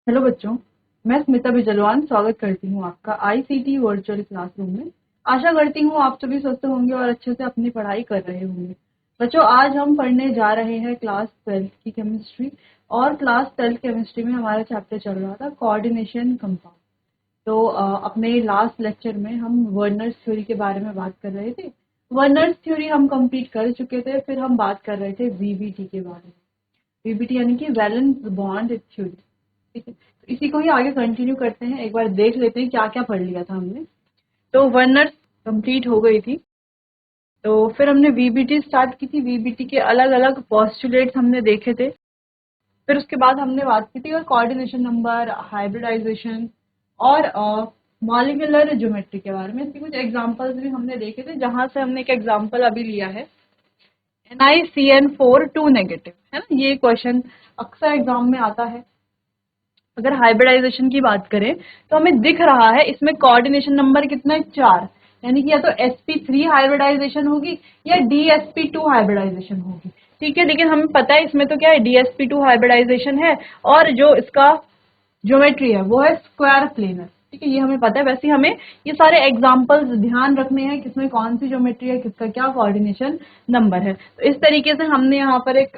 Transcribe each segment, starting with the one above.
Hello बच्चों, मैं स्मिता बिजलवान स्वागत करती हूँ आपका आईसीटी वर्चुअल क्लासरूम में। आशा करती हूँ आप सभी स्वस्थ होंगे और अच्छे से अपनी पढ़ाई कर रहे होंगे। बच्चों, आज हम पढ़ने जा रहे हैं क्लास 12 की केमिस्ट्री। और क्लास 12 केमिस्ट्री में हमारा चैप्टर चल रहा था कोऑर्डिनेशन कंपाउंड। तो अपने लास्ट लेक्चर में हम वर्नर्स थ्योरी के बारे में बात कर रहे थे। वर्नर्स थ्योरी हम कंप्लीट कर चुके थे, फिर हम बात कर रहे थे वीबीटी के बारे में। वीबीटी यानी कि वैलेंस बॉन्ड थ्योरी। ठीक है, तो इसी को ही आगे कंटिन्यू करते हैं। एक बार देख लेते हैं क्या क्या पढ़ लिया था हमने। तो वर्नर्स कंप्लीट हो गई थी, तो फिर हमने वीबीटी स्टार्ट की थी। वीबीटी के अलग अलग पोस्टुलेट्स हमने देखे थे। फिर उसके बाद हमने बात की थी और कोऑर्डिनेशन नंबर, हाइब्रिडाइजेशन और मॉलिक्यूलर ज्योमेट्री के बारे में। इसके कुछ एग्जांपल्स भी हमने देखे थे, जहां से हमने एक एग्जांपल अभी लिया है NiCN4 2 नेगेटिव, है ना। ये क्वेश्चन अक्सर एग्जाम में आता है। अगर हाइब्रिडाइजेशन की बात करें तो हमें दिख रहा है इसमें कोऑर्डिनेशन नंबर कितना है, 4। यानी कि या तो sp3 हाइब्रिडाइजेशन होगी या dsp2 हाइब्रिडाइजेशन होगी। ठीक है, लेकिन हमें पता है इसमें तो क्या है, dsp2 हाइब्रिडाइजेशन है और जो इसका ज्योमेट्री है वो है स्क्वायर प्लेनर। ठीक है, ये हमें पता है। वैसे हमें ये सारे एग्जांपल्स ध्यान रखने हैं, किसमें कौन सी ज्योमेट्री है, किसका क्या कोऑर्डिनेशन नंबर है। तो इस तरीके से हमने यहाँ पर एक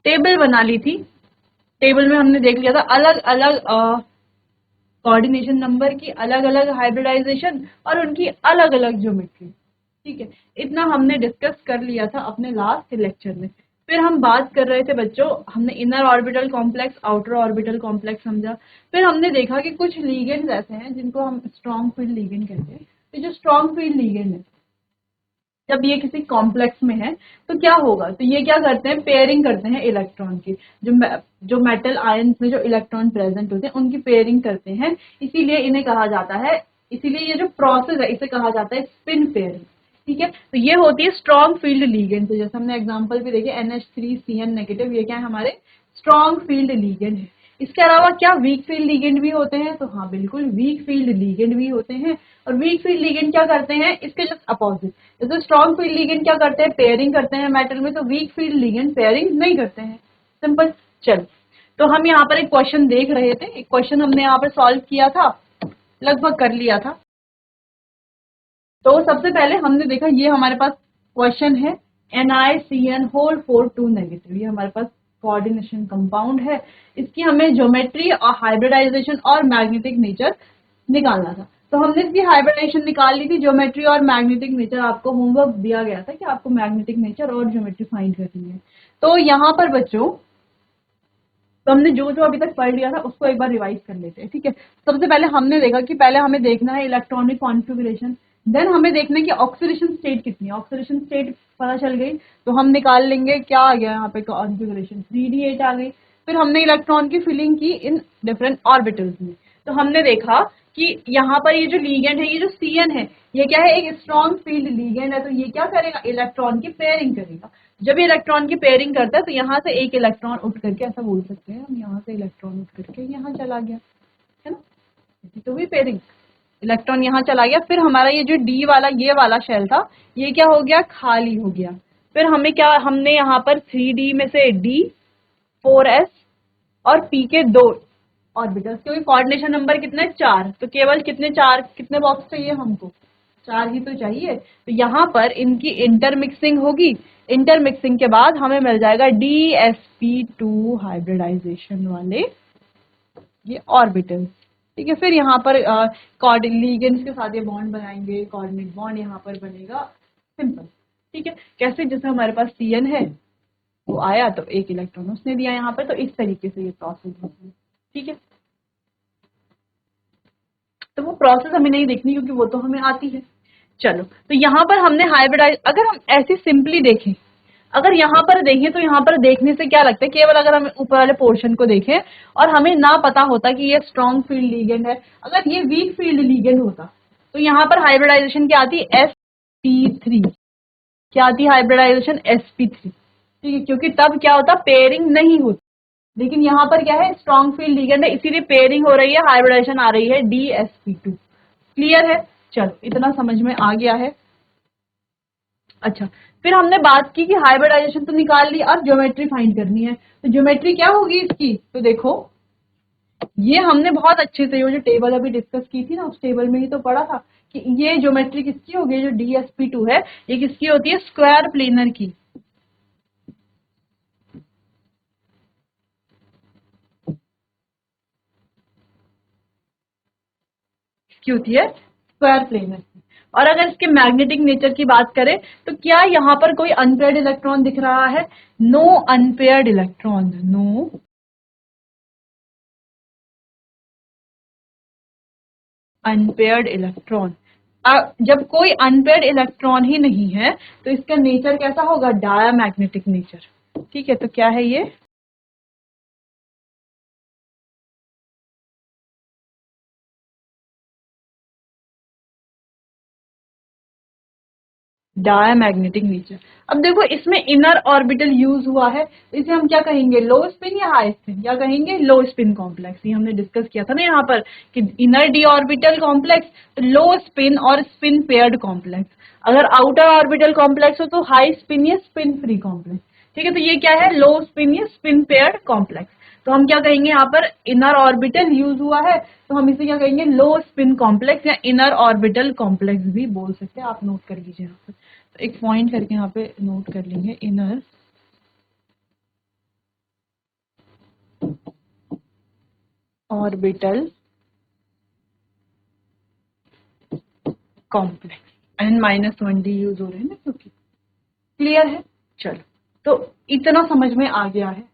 टेबल बना ली थी। टेबल में हमने देख लिया था अलग अलग कोऑर्डिनेशन नंबर की, अलग अलग हाइब्रिडाइजेशन और उनकी अलग अलग ज्योमेट्री। ठीक है, इतना हमने डिस्कस कर लिया था अपने लास्ट लेक्चर में। फिर हम बात कर रहे थे बच्चों, हमने inner orbital complex, outer orbital complex समझा। फिर हमने देखा कि कुछ लीगेंड्स ऐसे हैं जिनको हम स्ट्रॉन्ग फील्ड लीगेंड कहते हैं। तो जो स्ट्रॉन्ग फील्ड लीगेंड है, जब ये किसी कॉम्प्लेक्स में है तो क्या होगा, तो ये क्या करते हैं, पेयरिंग करते हैं इलेक्ट्रॉन की। जो मेटल आयंस में जो इलेक्ट्रॉन प्रेजेंट होते हैं उनकी पेयरिंग करते हैं, इसीलिए इन्हें कहा जाता है, इसीलिए ये जो प्रोसेस है इसे कहा जाता है स्पिन पेयरिंग। ठीक है, तो ये होती है स्ट्रॉन्ग फील्ड लीगेंड। तो जैसे हमने एग्जांपल भी देखे NH3CN नेगेटिव, ये क्या है, हमारे स्ट्रॉन्ग फील्ड लीगेंड है। इसके अलावा क्या वीक फील्ड लीगेंड भी होते हैं, तो हाँ बिल्कुल, वीक फील्ड लीगेंड भी होते हैं। और वीक फील्ड लीगेंड क्या करते हैं, इसके जस्ट अपोजिट। जैसे स्ट्रॉन्ग फील्ड लीगेंड क्या करते हैं, पेयरिंग करते हैं मेटल में, तो वीक फील्ड लीगेंड पेयरिंग नहीं करते हैं। सिंपल। चल, तो हम यहाँ पर एक क्वेश्चन देख रहे थे, एक क्वेश्चन हमने यहाँ पर सॉल्व किया था, लगभग कर लिया था। तो सबसे पहले हमने देखा, ये हमारे पास क्वेश्चन है NiCN4 2 नेगेटिव, ये हमारे पास कोऑर्डिनेशन कंपाउंड है। इसकी हमें ज्योमेट्री और हाइब्रिडाइजेशन और मैग्नेटिक नेचर निकालना था। तो हमने इसकी हाइब्रिडाइजेशन निकाल ली थी, ज्योमेट्री और मैग्नेटिक नेचर आपको होमवर्क दिया गया था कि आपको मैग्नेटिक नेचर और ज्योमेट्री फाइंड करनी है। तो यहाँ पर बच्चों, तो हमने जो जो अभी तक पढ़ लिया था उसको एक बार रिवाइज कर लेते हैं। ठीक है, सबसे पहले हमने देखा कि पहले हमें देखना है इलेक्ट्रॉनिक कॉन्फ़िगरेशन, देन हमें देखना है कि ऑक्सीडेशन स्टेट कितनी है। ऑक्सीडेशन स्टेट पता चल गई तो हम निकाल लेंगे क्या आ गया यहाँ पे, कॉन्फ़िगरेशन 3d8 आ गई। फिर हमने इलेक्ट्रॉन की फिलिंग की इन डिफरेंट ऑर्बिटल्स में। तो हमने देखा कि यहाँ पर ये जो लीगेंड है, ये जो CN है, ये क्या है, एक स्ट्रॉन्ग फील्ड लीगेंड है। तो ये क्या करेगा, इलेक्ट्रॉन की पेयरिंग करेगा। जब ये इलेक्ट्रॉन की पेयरिंग करता है तो यहाँ से एक इलेक्ट्रॉन उठ करके, ऐसा बोल सकते हैं हम, यहाँ से इलेक्ट्रॉन उठ करके यहाँ चला गया, है ना। इसी तो हुई पेयरिंग, इलेक्ट्रॉन यहाँ चला गया। फिर हमारा ये जो डी वाला, ये वाला शेल था, ये क्या हो गया, खाली हो गया। फिर हमें क्या, हमने यहाँ पर 3d में से d 4s और p के 2 ऑर्बिटल्स, क्योंकि कोऑर्डिनेशन नंबर कितने, 4, तो केवल कितने, 4, कितने बॉक्स चाहिए हमको, 4 ही तो चाहिए। तो यहाँ पर इनकी इंटरमिक्सिंग होगी। इंटरमिक्सिंग के बाद हमें मिल जाएगा DsP2 हाइब्रिडाइजेशन वाले ये ऑर्बिटल। ठीक है, फिर यहाँ पर लीगेंड्स के साथ ये बॉन्ड बनाएंगे, कोऑर्डिनेट बॉन्ड यहाँ पर बनेगा। सिंपल। ठीक है, कैसे, जैसे हमारे पास CN है, वो आया तो एक इलेक्ट्रॉन उसने दिया यहाँ पर, तो इस तरीके से ये प्रोसेस होती है। ठीक है, तो वो प्रोसेस हमें नहीं देखनी क्योंकि वो तो हमें आती है। चलो, तो यहाँ पर हमने हाइब्रिडाइज, अगर हम ऐसे सिंपली देखें, अगर यहाँ पर देखें तो यहाँ पर देखने से क्या लगता है, केवल अगर हम ऊपर वाले पोर्शन को देखें और हमें ना पता होता कि ये स्ट्रॉन्ग फील्ड लीगेंड है, अगर ये वीक फील्ड लीगेंड होता तो यहाँ पर हाइब्रिडाइजेशन क्या आती, sp3, क्या आती हाइब्रिडाइजेशन, sp3। ठीक है, क्योंकि तब क्या होता, पेयरिंग नहीं होती। लेकिन यहाँ पर क्या है, स्ट्रॉन्ग फील्ड लीगेंड है, इसीलिए पेयरिंग हो रही है, हाइब्रिडाइजेशन आ रही है dsp2। क्लियर है, चलो इतना समझ में आ गया है। अच्छा, फिर हमने बात की कि हाइब्रिडाइजेशन तो निकाल ली, अब ज्योमेट्री फाइंड करनी है। तो ज्योमेट्री क्या होगी इसकी, तो देखो ये हमने बहुत अच्छे से वो जो टेबल अभी डिस्कस की थी ना, उस टेबल में ही तो पढ़ा था कि ये ज्योमेट्री किसकी होगी, जो DSP2 है ये किसकी होती है, स्क्वायर प्लेनर की। इसकी होती है स्क्वायर प्लेनर की। और अगर इसके मैग्नेटिक नेचर की बात करें तो क्या यहाँ पर कोई अनपेयर्ड इलेक्ट्रॉन दिख रहा है? No unpaired electron, no unpaired electron. जब कोई अनपेयर्ड इलेक्ट्रॉन ही नहीं है तो इसका नेचर कैसा होगा, डायामैग्नेटिक नेचर। ठीक है, तो क्या है ये, डायामैग्नेटिक नेचर। अब देखो इसमें इनर ऑर्बिटल यूज हुआ है, तो इसे हम क्या कहेंगे, लो स्पिन या हाई स्पिन, या कहेंगे लो स्पिन कॉम्प्लेक्स। ये हमने डिस्कस किया था ना यहाँ पर कि इनर डी ऑर्बिटल कॉम्प्लेक्स, लो स्पिन और स्पिन पेयर्ड कॉम्प्लेक्स। अगर आउटर ऑर्बिटल कॉम्प्लेक्स हो तो हाई स्पिन या स्पिन फ्री कॉम्प्लेक्स। ठीक है, तो ये क्या है, लो स्पिन या स्पिन पेयर्ड कॉम्प्लेक्स। तो हम क्या कहेंगे, यहाँ पर इनर ऑर्बिटल यूज हुआ है तो हम इसे क्या कहेंगे, लो स्पिन कॉम्प्लेक्स या इनर ऑर्बिटल कॉम्प्लेक्स भी बोल सकते हैं। आप नोट कर लीजिए यहाँ पर, तो एक पॉइंट करके यहाँ पे नोट कर लेंगे, inner orbital complex. N-1D use हो रहे हैं ना, क्योंकि क्लियर है। चलो, तो इतना समझ में आ गया है,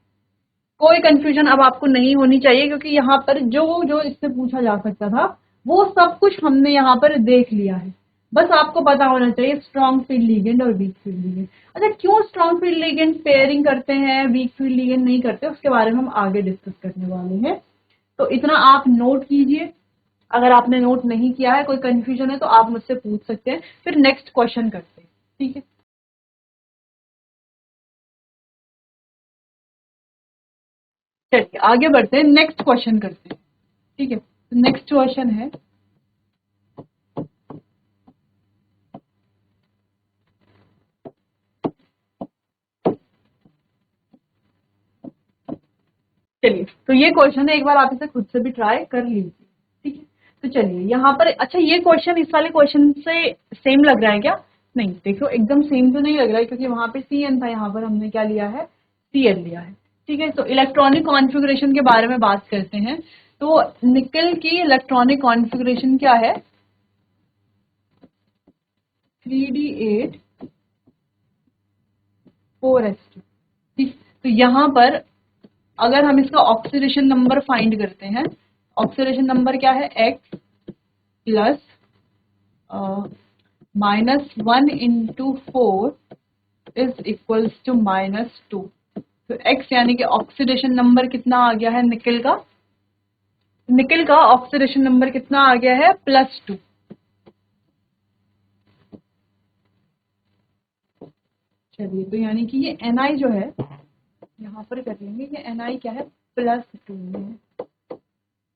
कोई कंफ्यूजन अब आपको नहीं होनी चाहिए, क्योंकि यहाँ पर जो जो इससे पूछा जा सकता था वो सब कुछ हमने यहाँ पर देख लिया है। बस आपको पता होना चाहिए स्ट्रॉन्ग फील्ड लिगेंड और वीक फील्ड लिगेंड। अच्छा, क्यों स्ट्रॉन्ग फील्ड लिगेंड पेयरिंग करते हैं, वीक फील्ड लिगेंड नहीं करते, उसके बारे में हम आगे डिस्कस करने वाले हैं। तो इतना आप नोट कीजिए। अगर आपने नोट नहीं किया है, कोई कंफ्यूजन है तो आप मुझसे पूछ सकते हैं, फिर नेक्स्ट क्वेश्चन करते हैं। ठीक है, चलिए आगे बढ़ते हैं, नेक्स्ट क्वेश्चन करते हैं। ठीक है, नेक्स्ट क्वेश्चन है, चलिए तो ये क्वेश्चन है, एक बार आप इसे खुद से भी ट्राई कर लीजिए। ठीक है, तो चलिए यहाँ पर, अच्छा ये क्वेश्चन इस वाले क्वेश्चन से सेम लग रहा है क्या? नहीं, देखो एकदम सेम तो नहीं लग रहा है, क्योंकि वहां पे CN था, यहाँ पर हमने क्या लिया है, CL लिया है। ठीक है, तो इलेक्ट्रॉनिक कॉन्फ़िगरेशन के बारे में बात करते हैं। तो निकल की इलेक्ट्रॉनिक कॉन्फ़िगरेशन क्या है, 3D8 4s2। ठीक, तो यहाँ पर अगर हम इसका ऑक्सीडेशन नंबर फाइंड करते हैं, ऑक्सीडेशन नंबर क्या है, X plus -1 × 4 is equals to -2। तो X यानी कि ऑक्सीडेशन नंबर कितना आ गया है निकल का, निकल का ऑक्सीडेशन नंबर कितना आ गया है, +2। चलिए, तो यानी कि ये Ni जो है, यहाँ पर कर लेंगे, ये Ni क्या है, +2 में,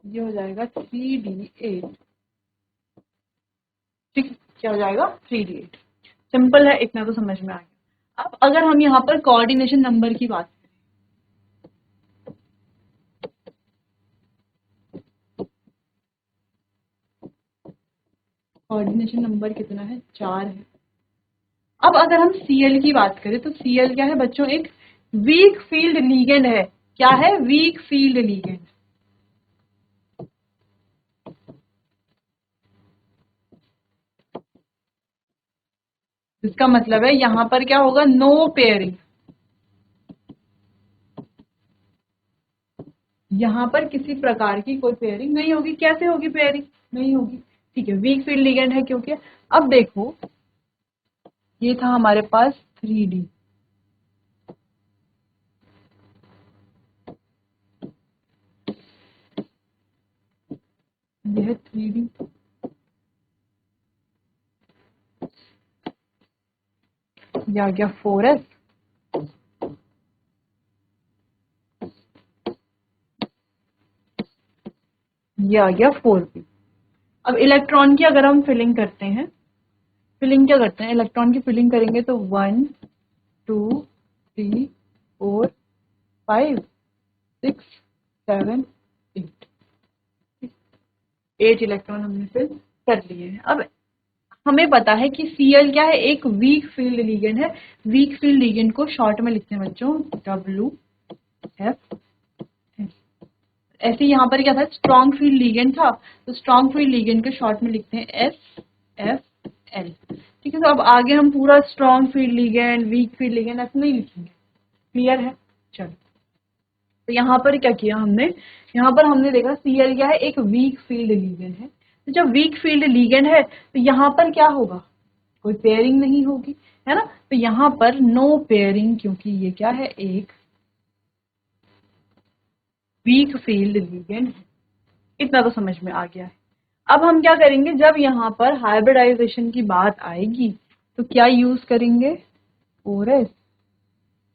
ये हो जाएगा 3D8। ठीक, क्या हो जाएगा, 3D8। सिंपल है, इतना तो समझ में आ गया। अब अगर हम यहाँ पर कोऑर्डिनेशन नंबर की बात, कोऑर्डिनेशन नंबर कितना है, 4 है। अब अगर हम Cl की बात करें तो Cl क्या है बच्चों, एक वीक फील्ड लीगेंड है। क्या है, वीक फील्ड लीगेंड। इसका मतलब है यहाँ पर क्या होगा, नो पेयरिंग। यहाँ पर किसी प्रकार की कोई पेयरिंग नहीं होगी। कैसे होगी पेयरिंग, नहीं होगी। ठीक है, वीक फील्ड लीगेंड है क्योंकि। अब देखो, ये था हमारे पास 3D, यह 3D, ये आ गया 4s, ये आ गया 4p। अब इलेक्ट्रॉन की अगर हम फिलिंग करते हैं, फिलिंग क्या करते हैं, इलेक्ट्रॉन की फिलिंग करेंगे तो 1 2 3 4 5 6 7 8। 8 इलेक्ट्रॉन हमने फिल कर लिए हैं। अब हमें पता है कि Cl क्या है, एक वीक फील्ड लिगेंड है। वीक फील्ड लिगेंड को शॉर्ट में लिखते हैं बच्चों WF। ऐसे यहाँ पर क्या था, स्ट्रॉन्ग फील्ड लिगेंड था, तो स्ट्रॉन्ग फील्ड लिगेंड को शॉर्ट में लिखते हैं SFL। ठीक है, तो अब आगे हम पूरा strong field ligand, weak field ligand ऐसे नहीं लिखेंगे। क्लियर है? चलो, तो यहाँ पर क्या किया हमने, यहाँ पर हमने देखा Cl क्या है, एक वीक फील्ड लिगेंड है। तो जब वीक फील्ड लिगेंड है तो यहाँ पर क्या होगा, कोई पेयरिंग नहीं होगी, है ना। तो यहाँ पर नो पेयरिंग, क्योंकि ये क्या है, एक वीक फील्ड लिगेंड है। इतना तो समझ में आ गया है। अब हम क्या करेंगे, जब यहाँ पर हाइब्रिडाइजेशन की बात आएगी तो क्या यूज करेंगे, 4s,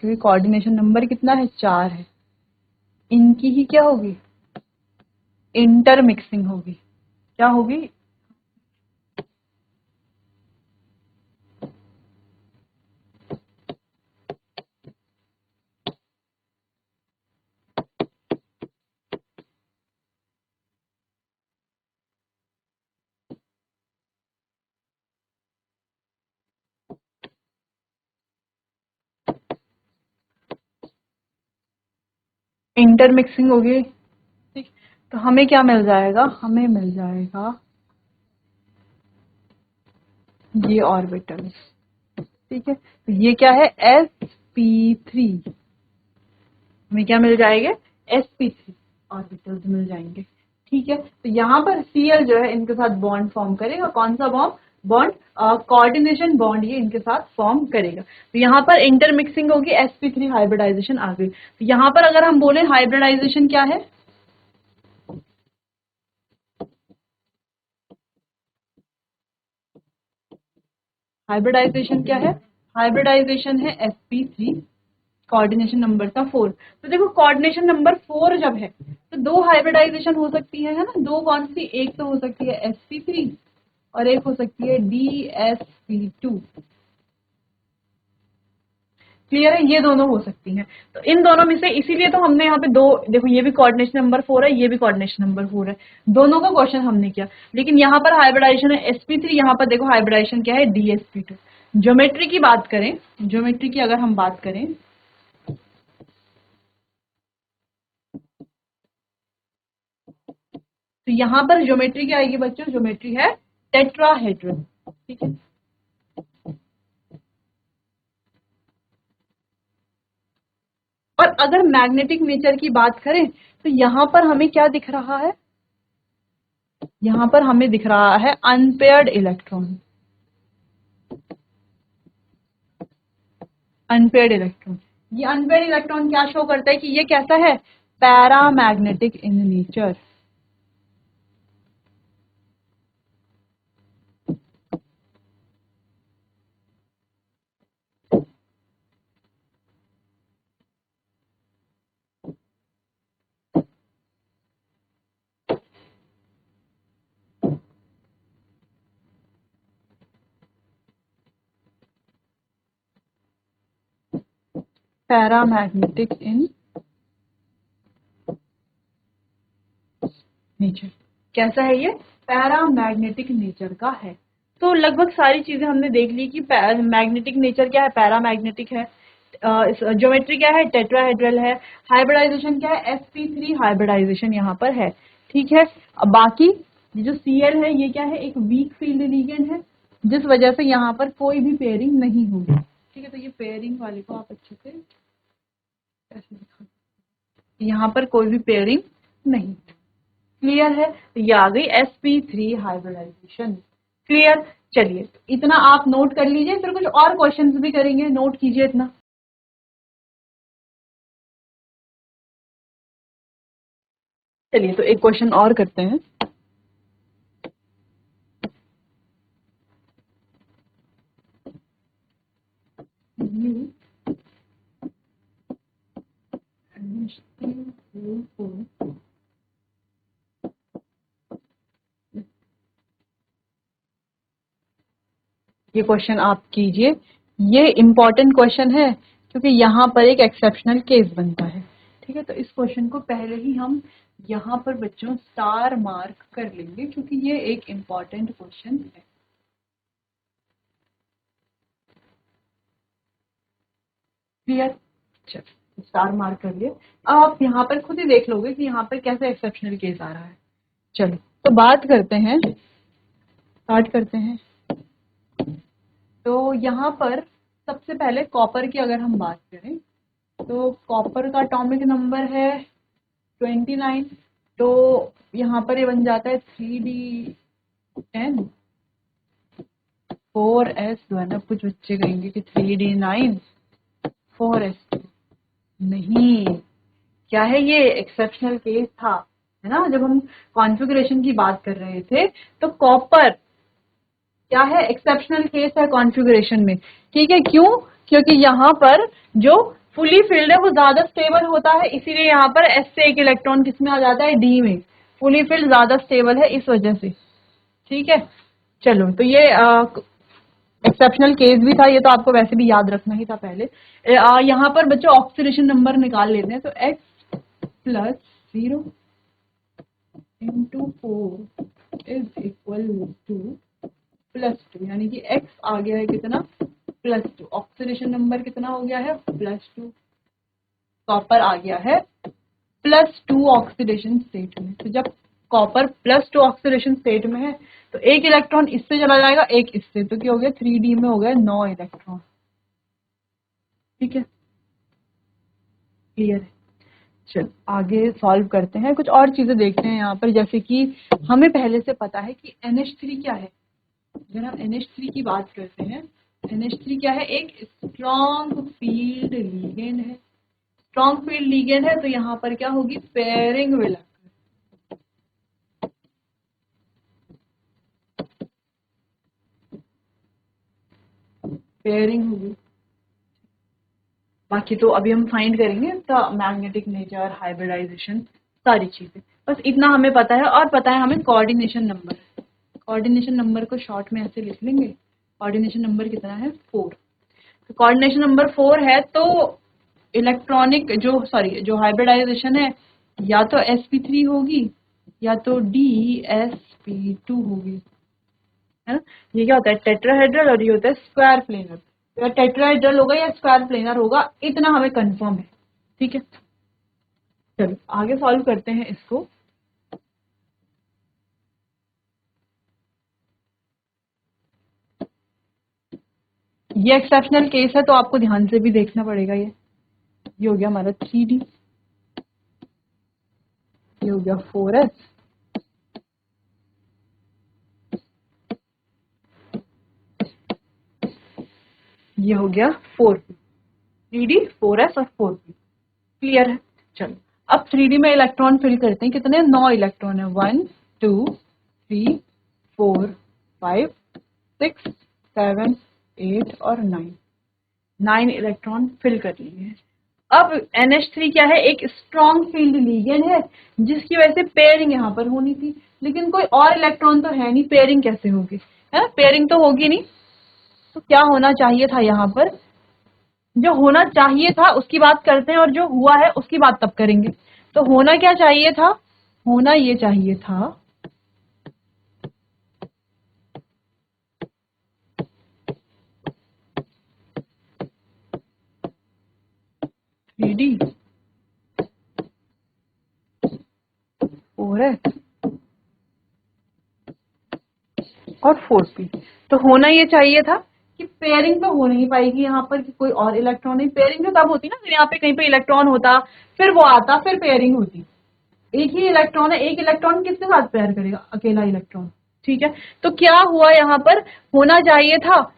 क्योंकि कोऑर्डिनेशन नंबर कितना है, 4 है। इनकी ही क्या होगी, इंटरमिक्सिंग होगी। क्या होगी, इंटरमिक्सिंग होगी। ठीक, तो हमें क्या मिल जाएगा, हमें मिल जाएगा ये ऑर्बिटल। ठीक है, तो ये क्या है, sp3, हमें क्या मिल जाएंगे, sp3 ऑर्बिटल्स मिल जाएंगे। ठीक है, तो यहाँ पर Cl जो है इनके साथ बॉन्ड फॉर्म करेगा। कौन सा बॉन्ड, कोऑर्डिनेशन बॉन्ड ये इनके साथ फॉर्म करेगा। तो यहाँ पर इंटरमिक्सिंग होगी, sp3 हाइब्रिडाइजेशन आ गई। तो यहाँ पर अगर हम बोले हाइब्रिडाइजेशन क्या है, हाइब्रिडाइजेशन क्या है, हाइब्रिडाइजेशन है sp3, कोऑर्डिनेशन नंबर था 4। तो देखो कोऑर्डिनेशन नंबर 4 जब है तो दो हाइब्रिडाइजेशन हो सकती है ना, दो कौन सी, एक तो हो सकती है sp3 और एक हो सकती है dsp2। क्लियर है, ये दोनों हो सकती हैं। तो इन दोनों में से, इसीलिए तो हमने यहाँ पे दो, देखो ये भी कोऑर्डिनेशन नंबर 4 है, ये भी कोऑर्डिनेशन नंबर 4 है, दोनों का क्वेश्चन हमने किया। लेकिन यहाँ पर हाइब्रिडाइजेशन है sp3, यहाँ पर देखो हाइब्रिडाइजेशन क्या है, dsp2। ज्योमेट्री की बात करें, ज्योमेट्री की अगर हम बात करें, तो यहाँ पर ज्योमेट्री क्या आएगी बच्चों, ज्योमेट्री है टेट्राहेड्रल। ठीक है, और अगर मैग्नेटिक नेचर की बात करें तो यहाँ पर हमें क्या दिख रहा है, यहाँ पर हमें दिख रहा है अनपेयर्ड इलेक्ट्रॉन। अनपेयर्ड इलेक्ट्रॉन, ये अनपेयर्ड इलेक्ट्रॉन क्या शो करता है कि ये कैसा है, paramagnetic in nature. Paramagnetic in nature, कैसा है ये, पैरामैग्नेटिक नेचर का है। तो लगभग सारी चीजें हमने देख ली कि मैग्नेटिक नेचर क्या है, पैरामैग्नेटिक है, ज्योमेट्री क्या है, टेट्राहेड्रल है, हाइब्रिडाइजेशन क्या है, sp3 हाइब्रिडाइजेशन यहाँ पर है। ठीक है, अब बाकी ये जो Cl है ये क्या है, एक वीक फील्ड लिगेंड है, जिस वजह से यहाँ पर कोई भी पेयरिंग नहीं होगी। ठीक है, तो ये पेयरिंग वाले को आप अच्छे से ऐसे दिखा, यहाँ पर कोई भी पेयरिंग नहीं। क्लियर है, तो ये आ गई sp3 हाइब्रिडाइजेशन। क्लियर, चलिए इतना आप नोट कर लीजिए, फिर कुछ और क्वेश्चंस भी करेंगे, नोट कीजिए इतना। चलिए तो एक क्वेश्चन और करते हैं। ये क्वेश्चन आप कीजिए, ये इम्पोर्टेंट क्वेश्चन है क्योंकि यहाँ पर एक एक्सेप्शनल केस बनता है। ठीक है, तो इस क्वेश्चन को पहले ही हम यहाँ पर बच्चों स्टार मार्क कर लेंगे क्योंकि ये एक इम्पॉर्टेंट क्वेश्चन है। क्लियर? चलो स्टार मार्क कर लिए। अब आप यहाँ पर खुद ही देख लोगे कि यहाँ पर कैसे एक्सेप्शनल केस आ रहा है। चलो तो बात करते हैं, स्टार्ट करते हैं। तो यहाँ पर सबसे पहले कॉपर की अगर हम बात करें तो कॉपर का एटॉमिक नंबर है 29। तो यहाँ पर ये बन जाता है 3d10 4s, जो है ना कुछ बच्चे कहेंगे कि 3d9 4s। नहीं, क्या है, ये एक्सेप्शनल केस था, है ना। जब हम कॉन्फ़िगरेशन की बात कर रहे थे तो कॉपर क्या है, एक्सेप्शनल केस है कॉन्फ़िगरेशन में। ठीक है, क्यों? क्योंकि यहाँ पर जो फुली फिल्ड है वो ज्यादा स्टेबल होता है, इसीलिए यहाँ पर एस से एक इलेक्ट्रॉन किसमें आ जाता है, डी में। फुली फिल्ड ज्यादा स्टेबल है इस वजह से। ठीक है, चलो तो ये एक्सेप्शनल केस भी था, ये तो आपको वैसे भी याद रखना ही था पहले। यहाँ पर बच्चों ऑक्सीडेशन नंबर निकाल लेते हैं। तो x plus 0 into 4 is equal to +2, यानी कि x आ गया है कितना, +2। ऑक्सीडेशन नंबर कितना हो गया है, +2। कॉपर आ गया है +2 ऑक्सीडेशन स्टेट में। तो जब कॉपर +2 ऑक्सीडेशन स्टेट में है तो एक इलेक्ट्रॉन इससे चला जाएगा, एक इससे, तो क्या हो गया, 3d में हो गया 9 इलेक्ट्रॉन। ठीक है, क्लियर है। चलो आगे सॉल्व करते हैं, कुछ और चीजें देखते हैं यहाँ पर। जैसे कि हमें पहले से पता है कि NH3 क्या है। अगर हम NH3 की बात करते हैं, NH3 क्या है, एक स्ट्रॉन्ग फील्ड लीगेंड है। स्ट्रॉन्ग फील्ड लीगेंड है तो यहाँ पर क्या होगी, पेयरिंग विल, पेयरिंग होगी। बाकी तो अभी हम फाइंड करेंगे द मैग्नेटिक नेचर, हाइब्रिडाइजेशन, सारी चीजें। बस इतना हमें पता है, और पता है हमें कोऑर्डिनेशन नंबर। कोऑर्डिनेशन नंबर को शॉर्ट में ऐसे लिख लेंगे, कोऑर्डिनेशन नंबर कितना है, 4। तो कोऑर्डिनेशन नंबर 4 है तो इलेक्ट्रॉनिक जो हाइब्रिडाइजेशन है, या तो sp3 होगी या तो dsp2 होगी, है ना। ये क्या होता है, टेट्राहेड्रल, और ये होता है स्क्वायर प्लेनर। या टेट्राहेड्रल होगा या स्क्वायर प्लेनर होगा, इतना हमें कंफर्म है। ठीक है, चलो आगे सॉल्व करते हैं इसको। ये एक्सेप्शनल केस है तो आपको ध्यान से भी देखना पड़ेगा। ये हो गया हमारा 3d, ये हो गया 4s, ये हो गया 4p। 3d 4s और 4p, क्लियर है। चलो अब 3d में इलेक्ट्रॉन फिल करते हैं। कितने, 9 इलेक्ट्रॉन है, 1 2 3 4 5 6 7 8 और 9 इलेक्ट्रॉन फिल कर लिए हैं। अब NH3 क्या है, एक स्ट्रॉन्ग फील्ड लीगेंड है, जिसकी वजह से पेयरिंग यहाँ पर होनी थी। लेकिन कोई और इलेक्ट्रॉन तो है नहीं, पेयरिंग कैसे होगी, है, पेयरिंग तो होगी नहीं। तो क्या होना चाहिए था यहाँ पर, जो होना चाहिए था उसकी बात करते हैं, और जो हुआ है उसकी बात तब करेंगे। तो होना क्या चाहिए था, होना ये चाहिए था, डी 4s और 4p। तो होना ये चाहिए था कि पेयरिंग तो हो नहीं पाएगी यहाँ पर, कि कोई और इलेक्ट्रॉन नहीं। पेयरिंग तो तब होती ना, यहाँ पे कहीं पे इलेक्ट्रॉन होता, फिर वो आता, फिर पेयरिंग होती। एक ही इलेक्ट्रॉन है, एक इलेक्ट्रॉन किसके साथ पेयर करेगा, अकेला इलेक्ट्रॉन। ठीक है, तो क्या हुआ यहाँ पर, होना चाहिए था,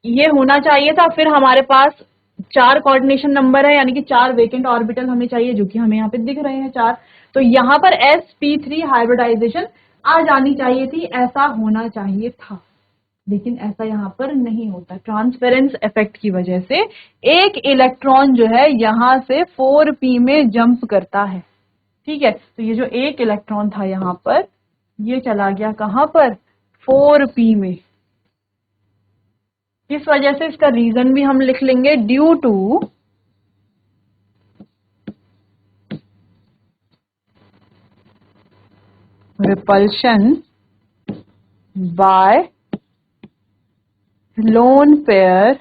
ये होना चाहिए था। फिर हमारे पास 4 कोऑर्डिनेशन नंबर है, यानी कि 4 वेकेंट ऑर्बिटल हमें चाहिए, जो कि हमें यहाँ पे दिख रहे हैं 4। तो यहाँ पर sp3 हाइब्रिडाइजेशन आ जानी चाहिए थी, ऐसा होना चाहिए था। लेकिन ऐसा यहाँ पर नहीं होता, ट्रांसफेरेंस इफेक्ट की वजह से एक इलेक्ट्रॉन जो है यहाँ से 4p में जंप करता है। ठीक है, तो ये जो एक इलेक्ट्रॉन था यहाँ पर, ये चला गया कहां पर, 4p में। इस वजह से इसका रीजन भी हम लिख लेंगे, due to, repulsion by lone pair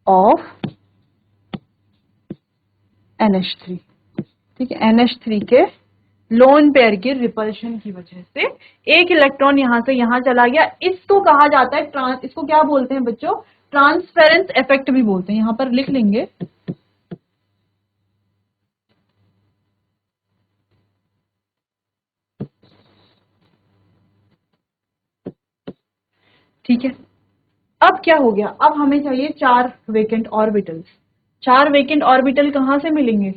of NH3। ठीक है, NH3 के लोन पेयर के रिपल्शन की वजह से एक इलेक्ट्रॉन यहां से यहां चला गया। इसको कहा जाता है इसको क्या बोलते हैं बच्चों, ट्रांसफेरेंस इफेक्ट भी बोलते हैं। यहां पर लिख लेंगे, ठीक है। अब क्या हो गया, अब हमें चाहिए 4 वेकेंट ऑर्बिटल्स। 4 वेकेंट ऑर्बिटल कहां से मिलेंगे,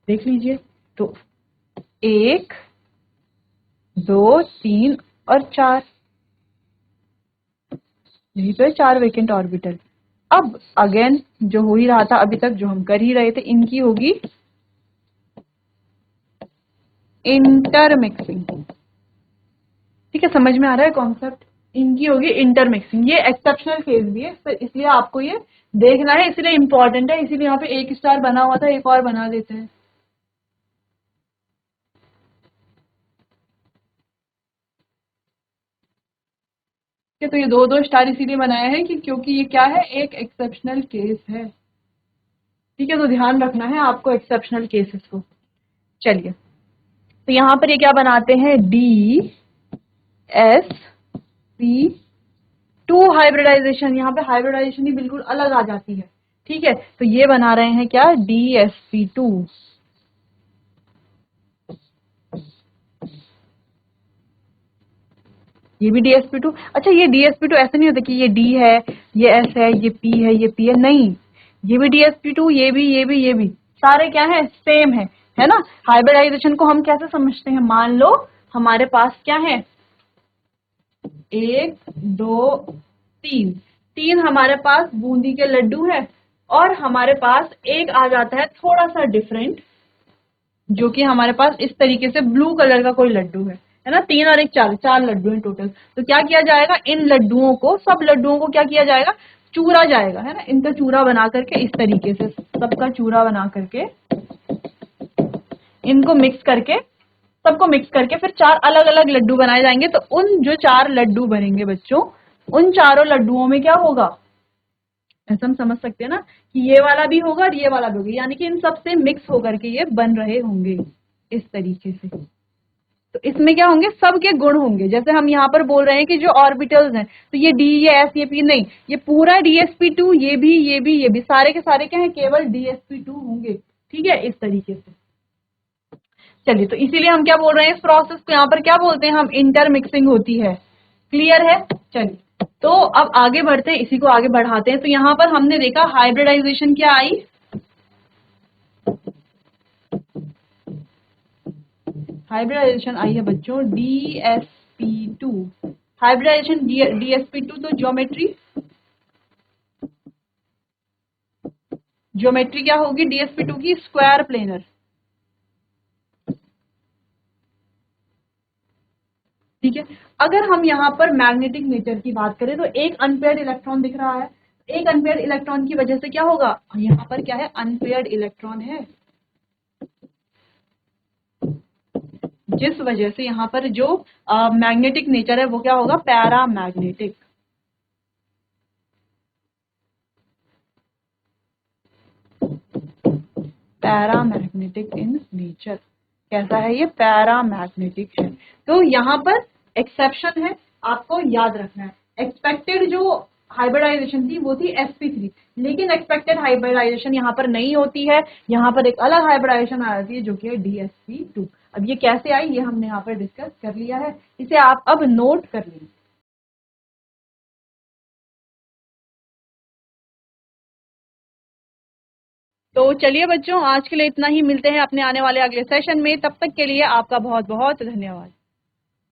देख लीजिए। तो 1 2 3 और 4, यही तो है 4 वेकेंट ऑर्बिटल। अब अगेन जो हो ही रहा था अभी तक, जो हम कर ही रहे थे, इनकी होगी इंटरमिक्सिंग। ठीक है, समझ में आ रहा है कॉन्सेप्ट, इनकी होगी इंटरमिक्सिंग। ये एक्सेप्शनल केस भी है, पर इसलिए आपको ये देखना है, इसलिए इंपॉर्टेंट है, इसीलिए यहाँ पे 1 स्टार बना हुआ था, एक और बना देते हैं। तो ये 2-2 स्टार इसीलिए बनाया है कि क्योंकि ये क्या है, एक एक्सेप्शनल केस है। ठीक है, तो ध्यान रखना है आपको एक्सेप्शनल केसेस को। चलिए, तो यहां पर ये क्या बनाते हैं, DsP2 हाइब्रिडाइजेशन। यहाँ पे हाइब्रिडाइजेशन ही बिल्कुल अलग आ जाती है। ठीक है, तो ये बना रहे हैं क्या, DsP2। ये भी DsP2। अच्छा, ये DsP2 ऐसे नहीं होता कि ये D है, ये S है, ये P है, ये P है, नहीं, ये भी DsP2, ये भी सारे क्या है, सेम है ना। हाइब्रिडाइजेशन को हम कैसे समझते हैं, मान लो हमारे पास क्या है, 1 2 3, 3 हमारे पास बूंदी के लड्डू है, और हमारे पास एक आ जाता है थोड़ा सा डिफरेंट, जो कि हमारे पास इस तरीके से ब्लू कलर का कोई लड्डू है ना। 3 और 1 4, 4 लड्डू हैं टोटल। तो क्या किया जाएगा, इन लड्डुओं को, सब लड्डुओं को क्या किया जाएगा, चूरा जाएगा, है ना। इनका चूरा बना करके इस तरीके से, सबका चूरा बना करके, इनको मिक्स करके, सबको मिक्स करके फिर 4 अलग अलग लड्डू बनाए जाएंगे। तो उन जो 4 लड्डू बनेंगे बच्चों, उन चारों लड्डुओं में क्या होगा, ऐसा हम समझ सकते हैं ना कि ये वाला भी होगा और ये वाला भी होगा, यानी कि इन सब से मिक्स होकर के ये बन रहे होंगे इस तरीके से। तो इसमें क्या होंगे, सबके गुण होंगे। जैसे हम यहाँ पर बोल रहे हैं कि जो ऑर्बिटल्स हैं, तो ये डी, ये एस, ये पी, नहीं, ये पूरा DsP2, ये भी सारे के सारे क्या है, केवल DsP2 होंगे। ठीक है, इस तरीके से। चलिए, तो इसीलिए हम क्या बोल रहे हैं, इस प्रोसेस को यहाँ पर क्या बोलते हैं हम, इंटरमिक्सिंग होती है। क्लियर है। चलिए, तो अब आगे बढ़ते हैं, इसी को आगे बढ़ाते हैं। तो यहाँ पर हमने देखा हाइब्रिडाइजेशन क्या आई, हाइब्रिडाइजेशन आई है बच्चों DsP2। हाइब्रिडाइजेशन DsP2, तो ज्योमेट्री क्या होगी DsP2 की, स्क्वायर प्लेनर। ठीक है, अगर हम यहाँ पर मैग्नेटिक नेचर की बात करें, तो एक अनपेयर्ड इलेक्ट्रॉन दिख रहा है। एक अनपेयर्ड इलेक्ट्रॉन की वजह से क्या होगा, यहाँ पर क्या है, अनपेयर्ड इलेक्ट्रॉन है, जिस वजह से यहाँ पर जो मैग्नेटिक नेचर है वो क्या होगा, पैरामैग्नेटिक। पैरामैग्नेटिक इन नेचर, कैसा है ये, पैरामैग्नेटिक है। तो यहाँ पर एक्सेप्शन है, आपको याद रखना है। एक्सपेक्टेड जो हाइब्रिडाइजेशन थी वो थी sp3, लेकिन एक्सपेक्टेड हाइब्रिडाइजेशन यहाँ पर नहीं होती है। यहाँ पर एक अलग हाइब्रिडाइजेशन आ जाती है जो कि है DsP2। अब ये कैसे आई, ये हमने यहाँ पर डिस्कस कर लिया है, इसे आप अब नोट कर लीजिए। तो चलिए बच्चों, आज के लिए इतना ही, मिलते हैं अपने आने वाले अगले सेशन में। तब तक के लिए आपका बहुत बहुत धन्यवाद।